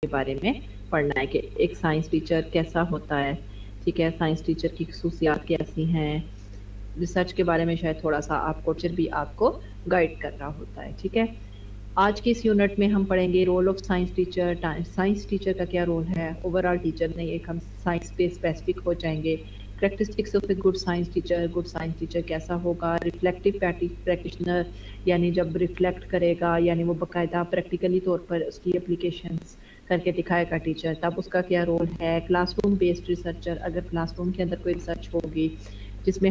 کے بارے میں پڑھنا ہے کہ ایک سائنس ٹیچر کیسا ہوتا ہے، ٹھیک ہے، سائنس ٹیچر کی خصوصیات کیسی ہیں، ریسرچ کے بارے میں شاید تھوڑا سا آپ کو ٹیچر بھی آپ کو گائیڈ کر رہا ہوتا ہے، ٹھیک ہے۔ آج کی اس یونٹ میں ہم پڑھیں گے role of science teacher, science teacher کا کیا رول ہے، اوور آل ٹیچر نہیں، ایک ہم سائنس پہ اسپیسیفک ہو جائیں گے، characteristics of a good science teacher کیسا ہوگا، ریفلیکٹیو پریکٹیشنر یعنی جب ریفلیکٹ کرے گا یعنی وہ باقاعدہ پریکٹیکلی طور پر اس کی اپلیکیشنس کر کے دکھائے گا ٹیچر، تب اس کا کیا رول ہے، کلاس روم بیسڈ ریسرچر، اگر کلاس روم کے اندر کوئی ریسرچ ہوگی جس میں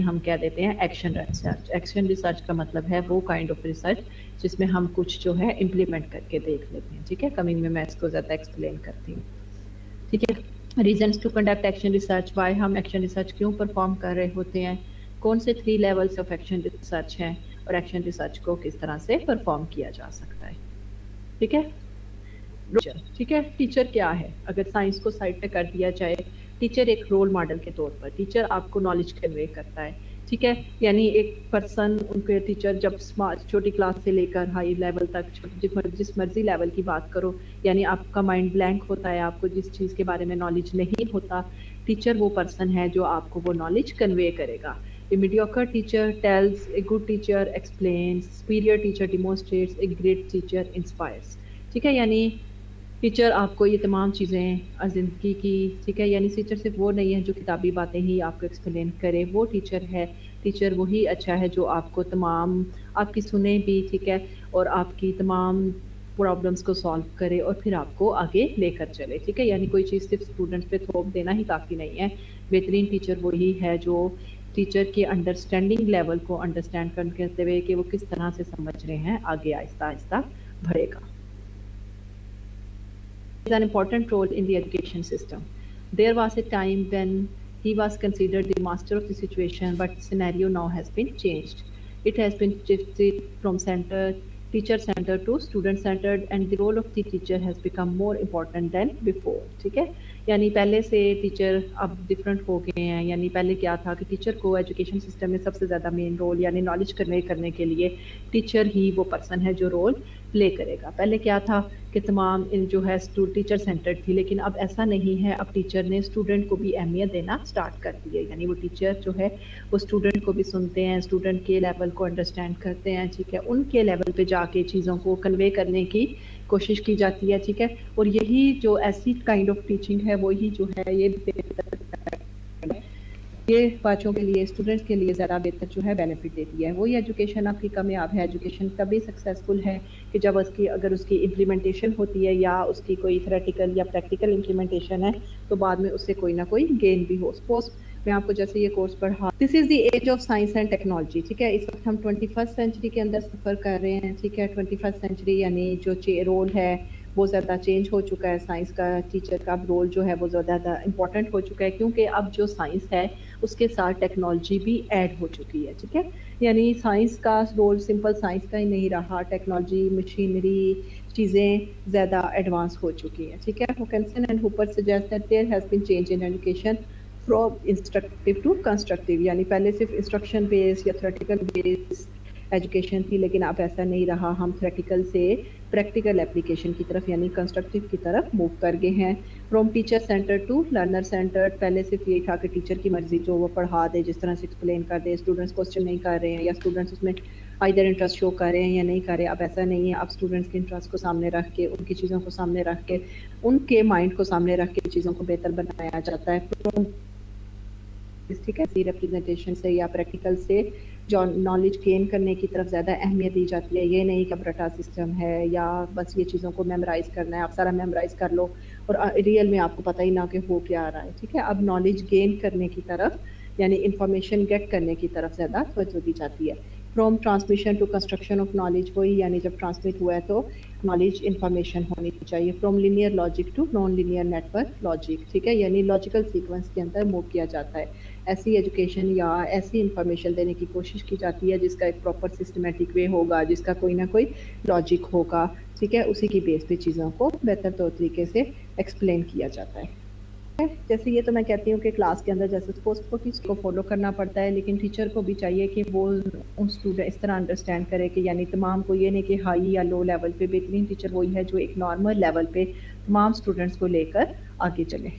ہم کیا دیتے ہیں ایکشن ریسرچ، ایکشن ریسرچ کا مطلب ہے وہ کائنڈ آف ریسرچ جس میں ہم کچھ جو ہے امپلیمنٹ کر کے دیکھ لیتے ہیں، ٹھیک ہے، کمنگ میں اس کو زیادہ ایکسپلین کرتی ہوں، ٹھیک ہے۔ Reasons to conduct action research, why ہم ایکشن ریسرچ کیوں پرفارم کر رہے ہوتے ہیں، کون سے 3 لیولس آف ایکشن ریسرچ ہیں اور ایکشن ریسرچ کو کس طرح سے پرفارم کیا جا سکتا ہے، ٹھیک ہے۔ ٹھیک ہے، ٹیچر کیا ہے، اگر سائنس کو سائڈ پہ کر دیا جائے، ٹیچر ایک رول ماڈل کے طور پر، ٹیچر آپ کو نالج کنوے کرتا ہے، ٹھیک ہے، یعنی ایک پرسن ان کے ٹیچر جب چھوٹی کلاس سے لے کر ہائی لیول تک جس مرضی لیول کی بات کرو، یعنی آپ کا مائنڈ بلینک ہوتا ہے، آپ کو جس چیز کے بارے میں نالج نہیں ہوتا، ٹیچر وہ پرسن ہے جو آپ کو وہ نالج کنوے کرے گا۔ A mediocre teacher tells, a good teacher explains, superior teacher demonstrates, a great teacher inspires، ٹھیک ہے، یعنی ٹیچر آپ کو یہ تمام چیزیں زندگی کی، ٹھیک ہے، یعنی ٹیچر صرف وہ نہیں ہے جو کتابی باتیں ہی آپ کو ایکسپلین کرے، وہ ٹیچر ہے، ٹیچر وہی اچھا ہے جو آپ کو تمام آپ کی سنیں بھی، ٹھیک ہے، اور آپ کی تمام پرابلمس کو سالو کرے اور پھر آپ کو آگے لے کر چلے، ٹھیک ہے، یعنی کوئی چیز صرف اسٹوڈنٹس پہ تھوپ دینا ہی کافی نہیں ہے، بہترین ٹیچر وہی ہے جو ٹیچر کے انڈرسٹینڈنگ لیول کو انڈرسٹینڈ کرتے ہوئے کہ وہ کس طرح سے سمجھ رہے ہیں آگے آہستہ آہستہ بڑھے گا۔ Is an important role in the education system. There was a time when he was considered the master of the situation, but the scenario now has been changed. It has been shifted from teacher centered to student centered, and the role of the teacher has become more important than before. ٹھیک ہے، یعنی پہلے سے teacher اب different ہو گئے ہیں، یعنی پہلے کیا تھا کہ ٹیچر کو ایجوکیشن سسٹم میں سب سے زیادہ مین رول یعنی نالج کنوے کرنے کے لیے ٹیچر ہی وہ پرسن ہے جو رول پلے کرے گا۔ پہلے کیا تھا کہ تمام جو ہے ٹیچر سینٹرڈ تھی، لیکن اب ایسا نہیں ہے، اب ٹیچر نے اسٹوڈنٹ کو بھی اہمیت دینا سٹارٹ کر دی ہے، یعنی وہ ٹیچر جو ہے وہ اسٹوڈنٹ کو بھی سنتے ہیں، اسٹوڈنٹ کے لیول کو انڈرسٹینڈ کرتے ہیں، ٹھیک ہے، ان کے لیول پہ جا کے چیزوں کو کنوے کرنے کی کوشش کی جاتی ہے، ٹھیک ہے، اور یہی جو ایسی کائنڈ آف ٹیچنگ ہے وہی جو ہے یہ بچوں کے لیے اسٹوڈنٹس کے لیے زیادہ بہتر جو ہے بینیفٹ دیتی ہے۔ وہی ایجوکیشن آپ کی کامیاب ہے، ایجوکیشن تبھی سکسیزفل ہے کہ جب اگر اس کی امپلیمنٹیشن ہوتی ہے یا اس کی کوئی تھیوریٹیکل یا پریکٹیکل امپلیمنٹیشن ہے تو بعد میں اس سے کوئی نہ کوئی گین بھی ہو۔ سپوز میں آپ کو جیسے یہ کورس پڑھا، this is the age of science and technology, ٹھیک ہے، اس وقت ہم 21 سینچری کے اندر سفر کر رہے ہیں، ٹھیک ہے، 21 سینچری یعنی جو رول ہے وہ زیادہ چینج ہو چکا ہے، سائنس کا ٹیچر کا رول جو ہے وہ زیادہ امپورٹنٹ ہو چکا ہے، کیونکہ اب جو سائنس ہے اس کے ساتھ ٹیکنالوجی بھی ایڈ ہو چکی ہے، ٹھیک ہے، یعنی سائنس کا رول سمپل سائنس کا ہی نہیں رہا، ٹیکنالوجی، مشینری چیزیں زیادہ ایڈوانس ہو چکی ہیں، ٹھیک ہے۔ Hawkinson and Hopper suggest that there has been change in education from instructive to constructive, یعنی پہلے صرف انسٹرکشن بیس یا تھیوریٹیکل بیس ایجوکیشن تھی، لیکن اب ایسا نہیں رہا، ہم تھیوریٹیکل سے پریکٹیکل اپلیکیشن کی طرف یعنی کنسٹرکٹیو کی طرف موو کر گئے ہیں۔ From teacher centre to learner centre, پہلے صرف یہی تھا کہ ٹیچر کی مرضی جو وہ پڑھا دے، جس طرح سے ایکسپلین کر دے، اسٹوڈنٹس کوسچن نہیں کر رہے ہیں یا اسٹوڈنٹس اس میں ادھر انٹرسٹ شو کر رہے ہیں یا نہیں کر رہے، اب ایسا نہیں ہے، اب اسٹوڈنٹس کے انٹرسٹ کو سامنے رکھ کے، ان کی چیزوں کو سامنے رکھ کے، ان کے مائنڈ کو سامنے رکھ کے چیزوں کو بہتر بنایا جاتا ہے، ٹھیک ہے، ریپرزنٹیشن سے یا پریکٹیکل سے جو نالج گین کرنے کی طرف زیادہ اہمیت دی جاتی ہے، یہ نہیں کہ برٹا سسٹم ہے یا بس یہ چیزوں کو میمورائز کرنا ہے، آپ سارا میمورائز کر لو اور ریئل میں آپ کو پتہ ہی نہ کہ ہو کیا آ رہا ہے، ٹھیک ہے، اب نالج گین کرنے کی طرف یعنی انفارمیشن گیٹ کرنے کی طرف زیادہ توجہ دی جاتی ہے۔ From transmission to construction of knowledge, وہی یعنی جب ٹرانسمٹ ہوا ہے تو نالج انفارمیشن ہونی چاہیے۔ From linear logic to non linear network logic, ٹھیک ہے، یعنی لاجیکل سیکوینس کے اندر موو کیا جاتا ہے، ایسی ایجوکیشن یا ایسی انفارمیشن دینے کی کوشش کی جاتی ہے جس کا ایک پراپر سسٹمیٹک وے ہوگا، جس کا کوئی نہ کوئی لاجک ہوگا، ٹھیک ہے، اسی کی بیس پہ چیزوں کو بہتر طور طریقے سے ایکسپلین کیا جاتا ہے۔ جیسے یہ تو میں کہتی ہوں کہ کلاس کے اندر جیسے سپوز کو ٹیچر کو فالو کرنا پڑتا ہے، لیکن ٹیچر کو بھی چاہیے کہ وہ ان اسٹوڈنٹ اس طرح انڈرسٹینڈ کرے کہ یعنی تمام کو یہ نہیں کہ ہائی یا لو لیول پہ، بہترین ٹیچر وہی ہے جو ایک نارمل لیول پہ تمام اسٹوڈنٹس کو لے کر آگے چلے.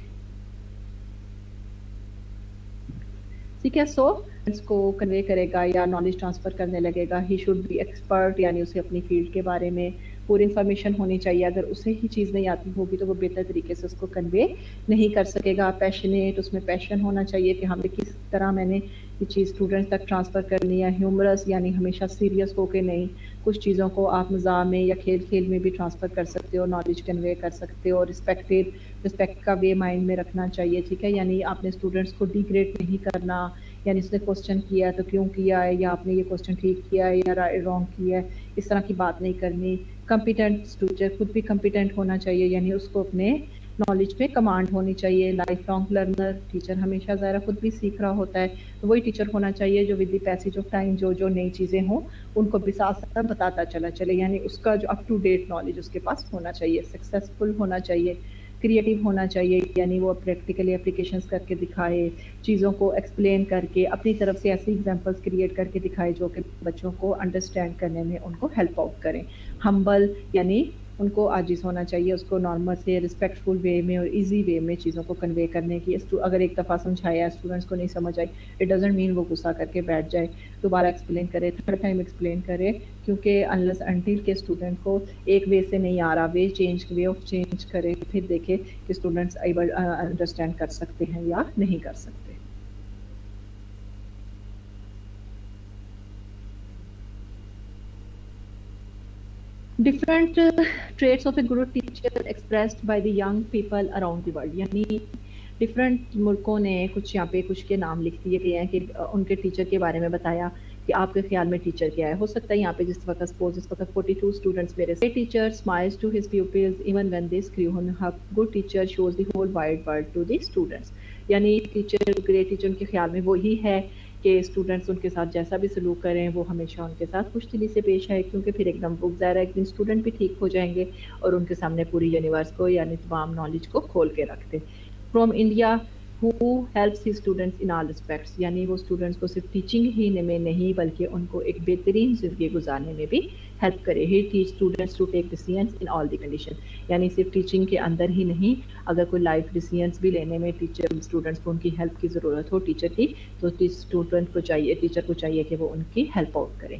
ٹھیک ہے، سو اس کو کنوے کرے گا یا نالج ٹرانسفر کرنے لگے گا. ہی شوڈ بی ایکسپرٹ، یعنی اسے اپنی فیلڈ کے بارے میں پوری انفارمیشن ہونی چاہیے. اگر اسے ہی چیز نہیں آتی ہوگی تو وہ بہتر طریقے سے اس کو کنوے نہیں کر سکے گا. پیشنیٹ، اس میں پیشن ہونا چاہیے کہ ہمیں کس طرح میں نے یہ چیز اسٹوڈنٹ تک ٹرانسفر کرنی ہے. ہیومرس، یعنی ہمیشہ سیریس ہو کے نہیں، کچھ چیزوں کو آپ مزاح میں یا کھیل کھیل میں بھی ٹرانسفر کر سکتے ہو، نالج کنوے کر سکتے ہو. رسپیکٹ کا وے مائنڈ میں رکھنا چاہیے. ٹھیک ہے، یعنی آپ نے اسٹوڈنٹس کو ڈیگریڈ نہیں کرنا، یعنی اس نے کوسچن کیا ہے تو کیوں کیا ہے، یا آپ نے یہ کوسچن ٹھیک کیا ہے یا رانگ کیا ہے، اس طرح کی بات نہیں کرنی. کمپیٹنٹ ٹیچر، خود بھی کمپیٹنٹ ہونا چاہیے، یعنی اس کو اپنے نالج پہ کمانڈ ہونی چاہیے. لائف لانگ لرنر، ٹیچر ہمیشہ ظاہر خود بھی سیکھ رہا ہوتا ہے، تو وہی ٹیچر ہونا چاہیے جو with the passage of time جو نئی چیزیں ہوں ان کو بھی ساتھ ساتھ بتاتا چلا چلے، یعنی اس کا جو اپ ٹو ڈیٹ نالج اس کے پاس ہونا چاہیے. سکسیزفل ہونا چاہیے، کریٹیو ہونا چاہیے، یعنی وہ پریکٹیکلی اپلیکیشنز کر کے دکھائے، چیزوں کو ایکسپلین کر کے اپنی طرف سے ایسی ایگزامپلس کریٹ کر کے دکھائے جو کہ بچوں کو انڈرسٹینڈ کرنے میں ان کو ہیلپ آؤٹ کریں. ہمبل، یعنی ان کو عاجز ہونا چاہیے، اس کو نارمل سے رسپیکٹ فل وے میں اور ایزی وے میں چیزوں کو کنوے کرنے کی. اگر ایک دفعہ سمجھایا اسٹوڈنٹس کو نہیں سمجھ آئی، اٹ ڈزنٹ مین وہ غصہ کر کے بیٹھ جائے، دوبارہ ایکسپلین کرے، تھرڈ ٹائم ایکسپلین کرے، کیونکہ انلیس انٹل کے اسٹوڈنٹ کو ایک وے سے نہیں آ رہا، وے آف چینج کرے، پھر دیکھے کہ اسٹوڈنٹس ایبل انڈرسٹینڈ کر سکتے ہیں یا نہیں کر سکتے. Different traits of a good teacher expressed by the young people around the world. یعنی ڈفرینٹ ملکوں نے کچھ یہاں پہ کچھ کے نام لکھ دیے گئے ہیں کہ ان کے ٹیچر کے بارے میں بتایا کہ آپ کے خیال میں ٹیچر کیا ہے. ہو سکتا ہے یہاں پہ جس وقت سپوز اس وقت 42 اسٹوڈنٹس میرے سے. Teacher smiles to his pupils even when they screw him up. Good teacher shows the whole wide world to the students. یعنی ٹیچر، گریٹ ٹیچر ان کے خیال میں وہی ہے کہ اسٹوڈنٹس ان کے ساتھ جیسا بھی سلوک کریں وہ ہمیشہ ان کے ساتھ خوش دلی سے پیش آئے، کیونکہ پھر ایک دم بک ظاہر ہے ایک دن اسٹوڈنٹ بھی ٹھیک ہو جائیں گے اور ان کے سامنے پوری یونیورس کو یعنی تمام نالج کو کھول کے رکھتے. From India who helps his students in all aspects. یعنی وہ اسٹوڈنٹس کو صرف ٹیچنگ ہی میں نہیں بلکہ ان کو ایک بہترین زندگی گزارنے میں بھی ہیلپ کرے. He teach students to take decisions in all the conditions. یعنی صرف ٹیچنگ کے اندر ہی نہیں، اگر کوئی لائف ڈیسیژنس بھی لینے میں ٹیچر اسٹوڈنٹس کو ان کی ہیلپ کی ضرورت ہو ٹیچر کی، تو اسٹوڈنٹ کو چاہیے، ٹیچر کو چاہیے کہ وہ ان کی ہیلپ آؤٹ کرے.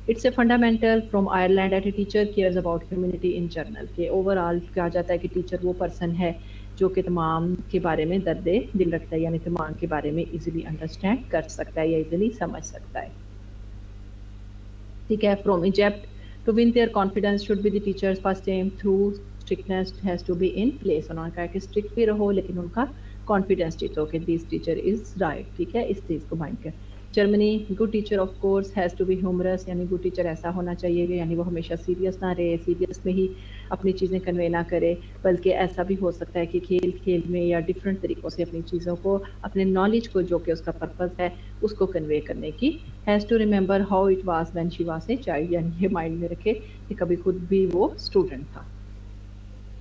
It's a fundamental from Ireland that a teacher cares about humanity in general. کہ اوور آل کہا جاتا ہے کہ ٹیچر وہ پرسن ہے جو کہ تمام کے بارے میں درد دل رکھتا ہے، یعنی تمام کے بارے میں ایزیلی انڈرسٹینڈ کر سکتا ہے یا ایزیلی سمجھ سکتا ہے. ٹھیک ہے. From Egypt to win their confidence should be the teachers first aim through strictness has to be in place. انہوں نے کہا کہ اسٹرکٹ بھی رہو لیکن ان کا کانفیڈینس جیتو کہ دس ٹیچر از رائٹ. ٹھیک ہے، اس چیز کو مائنڈ کر. Germany good teacher of course has to be humorous. یعنی گڈ ٹیچر ایسا ہونا چاہیے کہ یعنی وہ ہمیشہ سیریس نہ رہے، سیریس میں ہی اپنی چیزیں کنوے نہ کرے، بلکہ ایسا بھی ہو سکتا ہے کہ کھیل کھیل میں یا ڈفرینٹ طریقوں سے اپنی چیزوں کو، اپنے نالج کو جو کہ اس کا پرپز ہے اس کو کنوے کرنے کی. Has to remember how it was when she was a child. یعنی یہ مائنڈ میں رکھے کہ کبھی خود بھی وہ اسٹوڈنٹ تھا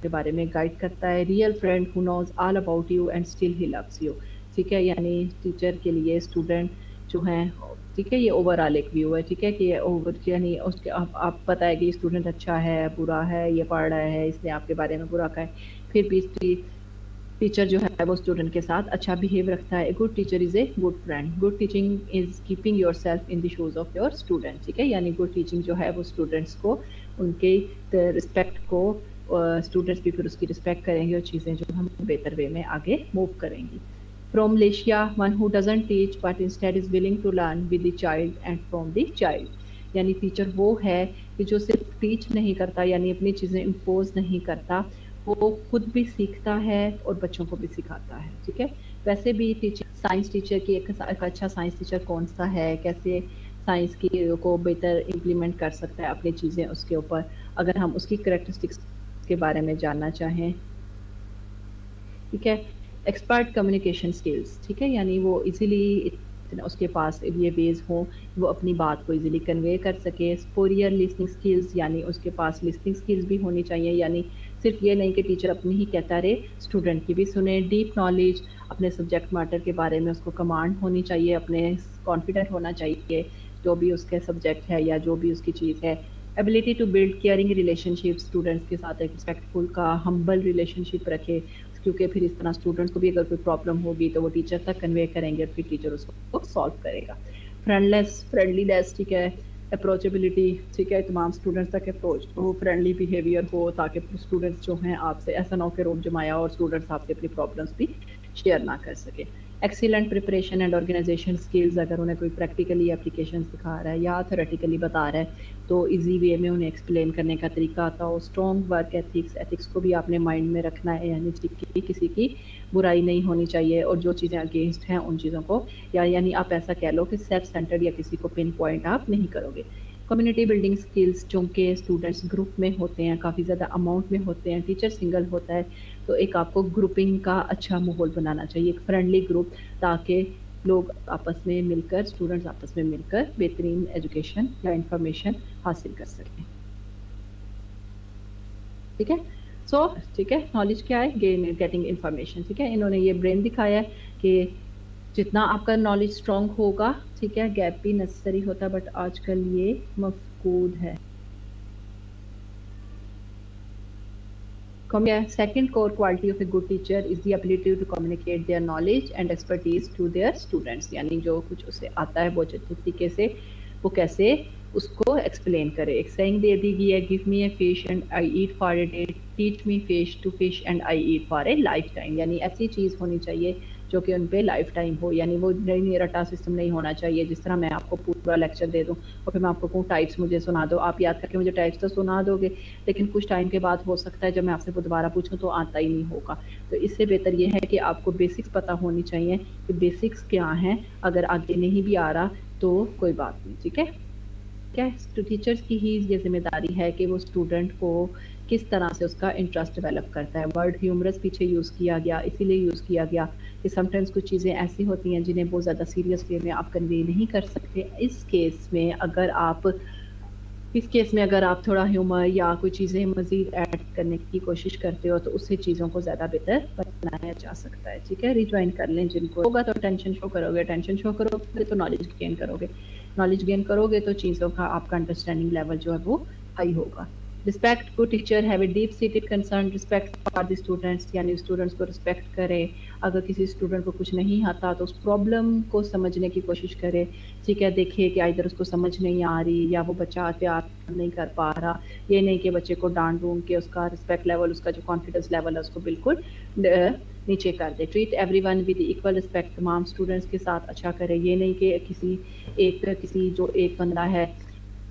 کے بارے میں گائڈ کرتا ہے. Real friend who knows all about you and still he loves you. ٹھیک ہے، یعنی ٹیچر کے لیے اسٹوڈنٹ جو ہیں، ٹھیک ہے، یہ اوور آل ایک ویو ہے. ٹھیک ہے کہ یہ اوور یعنی اس کے آپ پتہ ہے کہ یہ اسٹوڈنٹ اچھا ہے برا ہے، یہ پڑھ رہا ہے، اس نے آپ کے بارے میں برا کہا ہے، پھر بھی ٹیچر جو ہے وہ اسٹوڈنٹ کے ساتھ اچھا بیہیو رکھتا ہے. Good teacher is a good friend. Good teaching is keeping yourself in the shoes of your student. ٹھیک ہے، یعنی گڈ ٹیچنگ جو ہے وہ اسٹوڈنٹس کو ان کے رسپیکٹ کو، اسٹوڈنٹس بھی پھر اس کی رسپیکٹ کریں گے اور چیزیں جو ہم بہتر وے میں آگے موو کریں گی. From Malaysia, one who doesn't teach but instead is willing to learn with the child and from the child. یعنی ٹیچر وہ ہے کہ جو صرف ٹیچ نہیں کرتا، یعنی اپنی چیزیں امپوز نہیں کرتا، وہ خود بھی سیکھتا ہے اور بچوں کو بھی سکھاتا ہے. ٹھیک ہے. ویسے بھی ٹیچر، سائنس ٹیچر کی ایک اچھا سائنس ٹیچر کون سا ہے، کیسے سائنس کی کو بہتر امپلیمنٹ کر سکتا ہے اپنی چیزیں اس کے اوپر، اگر ہم اس کی کریکٹرسٹکس کے بارے میں جاننا چاہیں. ٹھیک ہے. Expert communication skills. ٹھیک ہے، یعنی وہ ایزیلی اس کے پاس یہ ویز ہوں وہ اپنی بات کو ایزیلی کنوے کر سکے. سپوریئر لسننگ اسکلز، یعنی اس کے پاس لسننگ اسکلز بھی ہونی چاہیے، یعنی صرف یہ نہیں کہ ٹیچر اپنی ہی کہتا رہے، اسٹوڈنٹ کی بھی سنیں. ڈیپ نالج، اپنے سبجیکٹ میٹر کے بارے میں اس کو کمانڈ ہونی چاہیے، اپنے کانفیڈنٹ ہونا چاہیے جو بھی اس کے سبجیکٹ ہے یا جو بھی اس کی چیز ہے. Ability to build caring relationship, students کے ساتھ ایک رسپیکٹفل کا ہمبل ریلیشن شپ رکھے، کیونکہ پھر اس طرح اسٹوڈنٹس کو بھی اگر کوئی پرابلم ہوگی تو وہ ٹیچر تک کنوے کریں گے اور پھر ٹیچر اس کو سالو کرے گا. فرینڈلی نیس، ٹھیک ہے. اپروچیبلٹی، ٹھیک ہے، تمام اسٹوڈنٹس تک اپروچ ہو، فرینڈلی بیہیویئر ہو تاکہ اسٹوڈنٹس جو ہیں آپ سے ایسا نہ ہو کہ روب جمایا اور اسٹوڈنٹس آپ سے اپنی پرابلمس بھی شیئر نہ کر سکے. Excellent preparation and organisation skills, اگر انہیں کوئی پریکٹیکلی اپلیکیشن سکھا رہا ہے یا تھیوریٹیکلی بتا رہا ہے تو ایزی وے میں انہیں ایکسپلین کرنے کا طریقہ آتا ہو. اسٹرانگ ورک ایتھکس کو بھی آپ نے مائنڈ میں رکھنا ہے، یعنی کسی کی برائی نہیں ہونی چاہیے اور جو چیزیں اگینسٹ ہیں ان چیزوں کو، یعنی آپ ایسا کہہ لو کہ سیلف سینٹرڈ یا کسی کو پن پوائنٹ آپ نہیں کرو گے. کمیونٹی بلڈنگ سکلز، چونکہ اسٹوڈنٹس گروپ میں ہوتے ہیں، کافی زیادہ اماؤنٹ میں ہوتے ہیں، ٹیچر سنگل ہوتا ہے، تو ایک آپ کو گروپنگ کا اچھا ماحول بنانا چاہیے، ایک فرینڈلی گروپ، تاکہ لوگ آپس میں مل کر، اسٹوڈنٹس آپس میں مل کر بہترین ایجوکیشن یا انفارمیشن حاصل کر سکیں. ٹھیک ہے، ٹھیک ہے، نالج کیا ہے؟ Getting information. ٹھیک ہے، انہوں نے یہ برین دکھایا ہے کہ جتنا آپ کا نالج اسٹرانگ ہوگا، ٹھیک ہے، گیپ بھی نیسسری ہوتا ہے بٹ آج کل یہ مفقود ہے. Second core quality of a good teacher is the ability to communicate their knowledge and expertise to their students. یعنی جو کچھ اسے آتا ہے وہ اچھے طریقے سے وہ کیسے اس کو ایکسپلین کرے. ایک سینگ دے دی گئی ہے، give me a fish and I eat for a day, teach me fish to fish and I eat for a lifetime. یعنی ایسی چیز ہونی چاہیے جو کہ ان پہ لائف ٹائم ہو، یعنی وہ نہیں رٹا سسٹم نہیں ہونا چاہیے جس طرح میں آپ کو پورا لیکچر دے دوں اور پھر میں آپ کو کہوں ٹائپس مجھے سنا دو، آپ یاد کر کے مجھے ٹائپس تو سنا دو گے لیکن کچھ ٹائم کے بعد ہو سکتا ہے جب میں آپ سے وہ دوبارہ پوچھوں تو آتا ہی نہیں ہوگا. تو اس سے بہتر یہ ہے کہ آپ کو بیسکس پتہ ہونی چاہیے کہ بیسکس کیا ہیں، اگر آگے نہیں بھی آ رہا تو کوئی بات نہیں. ٹھیک ہے، ٹیچرس کی ہی یہ ذمہ داری ہے کہ وہ اسٹوڈنٹ کو کس طرح سے اس کا انٹرسٹ ڈیولپ کرتا ہے. ورڈ ہیومرس پیچھے یوز کیا گیا، اسی لیے یوز کیا گیا کہ سم ٹائمس کچھ چیزیں ایسی ہوتی ہیں جنہیں بہت زیادہ سیریس وے میں آپ کنوے نہیں کر سکتے. اس کیس میں اگر آپ تھوڑا ہیومر یا کوئی چیزیں مزید ایڈ کرنے کی کوشش کرتے ہو تو اس سے چیزوں کو زیادہ بہتر بنایا جا سکتا ہے. ٹھیک ہے، ریجوائن کر لیں جن کو ہوگا تو ٹینشن شو کرو گے تو نالج گین کرو گے تو چیزوں کا آپ کا انڈرسٹینڈنگ لیول جو ہے وہ ہائی ہوگا. رسپیکٹ کو teacher have a deep seated concern respect for the students, یعنی اسٹوڈنٹس کو رسپیکٹ کرے. اگر کسی اسٹوڈنٹ کو کچھ نہیں آتا تو اس پرابلم کو سمجھنے کی کوشش کرے. ٹھیک ہے، دیکھیے کہ ادھر اس کو سمجھ نہیں آ رہی یا وہ بچہ پیار نہیں کر پا رہا. یہ نہیں کہ بچے کو ڈانٹ ڈون کے اس کا رسپیکٹ لیول، اس کا جو کانفیڈنس لیول ہے اس کو بالکل نیچے کر دے. Treat everyone with equal respect, تمام اسٹوڈنٹس کے ساتھ اچھا کرے. یہ نہیں کہ کسی جو ایک بندہ ہے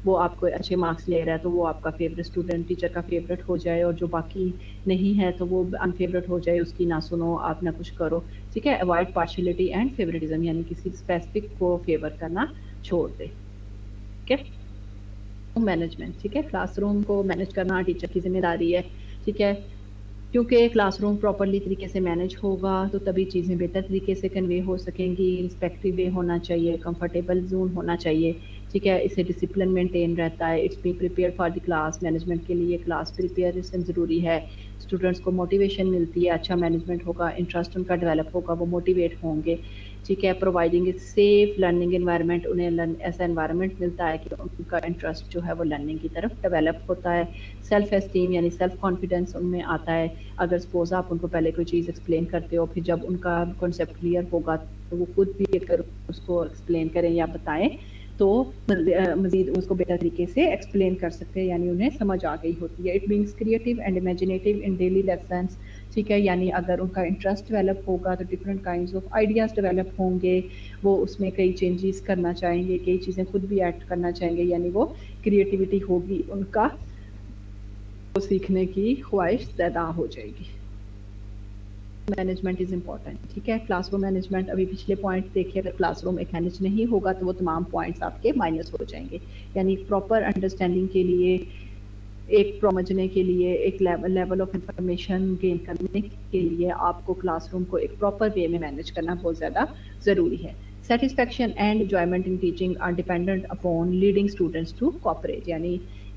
وہ آپ کو اچھے مارکس لے رہا ہے تو وہ آپ کا فیوریٹ اسٹوڈنٹ ٹیچر کا فیوریٹ ہو جائے اور جو باقی نہیں ہے تو وہ ان فیوریٹ ہو جائے، اس کی نہ سنو، آپ نہ کچھ کرو. ٹھیک ہے، اوائڈ پارشلٹی اینڈ فیوریٹزم، یعنی کسی اسپیسیفک کو فیور کرنا چھوڑ دے. ٹھیک ہے، مینجمنٹ. ٹھیک ہے، کلاس روم کو مینیج کرنا ٹیچر کی ذمہ داری ہے. ٹھیک ہے، کیونکہ کلاس روم پراپرلی طریقے سے مینیج ہوگا تو تبھی چیزیں بہتر طریقے سے کنوے ہو سکیں گی. رسپیکٹفل وے ہونا چاہیے، کمفرٹیبل زون ہونا چاہیے. ٹھیک ہے، اس سے ڈسپلن مینٹین رہتا ہے. It's be prepare for the class, management کے لیے کلاس پریپیئرشن ضروری ہے. اسٹوڈنٹس کو موٹیویشن ملتی ہے، اچھا مینجمنٹ ہوگا، انٹرسٹ ان کا ڈیولپ ہوگا، وہ موٹیویٹ ہوں گے. ٹھیک ہے، providing a safe learning environment, انہیں ایسا انوائرمنٹ ملتا ہے کہ ان کا انٹرسٹ جو ہے وہ لرننگ کی طرف ڈیولپ ہوتا ہے. سیلف اسٹیم یعنی سیلف کانفیڈنس ان میں آتا ہے. اگر سپوز آپ ان کو پہلے کوئی چیز ایکسپلین کرتے ہو، پھر جب ان کا کانسیپٹ کلیئر ہوگا تو وہ خود بھی اگر اس کو ایکسپلین کریں یا بتائیں تو مزید اس کو بہتر طریقے سے ایکسپلین کر سکتے ہیں، یعنی انہیں سمجھ آ گئی ہوتی ہے. It means creative and imaginative in daily lessons. ٹھیک ہے، یعنی اگر ان کا انٹرسٹ ڈیولپ ہوگا تو different kinds of ideas develop ہوں گے، وہ اس میں کئی چینجز کرنا چاہیں گے، کئی چیزیں خود بھی ایڈ کرنا چاہیں گے، یعنی وہ کریٹیوٹی ہوگی ان کا، سیکھنے کی خواہش زیادہ ہو جائے گی. Management is important. ٹھیک ہے، کلاس روم مینجمنٹ، ابھی پچھلے پوائنٹ دیکھیے، اگر کلاس روم ایک مینیج نہیں ہوگا تو وہ تمام پوائنٹس آپ کے مائنس ہو جائیں گے. یعنی پراپر انڈرسٹینڈنگ کے لیے، ایک سمجھنے کے لیے، ایک لیول آف انفارمیشن گین کرنے کے لیے آپ کو کلاس روم کو ایک پراپر وے میں مینیج کرنا بہت زیادہ ضروری ہے. Satisfaction and enjoyment in teaching are dependent upon leading students to cooperate, یعنی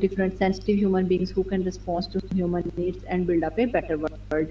different sensitive human beings who can respond to human needs and build up a better world.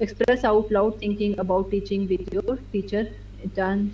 express out loud thinking about teaching with your teacher in turn,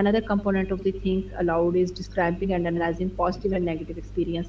Another component of the think aloud is describing and analyzing positive and negative experience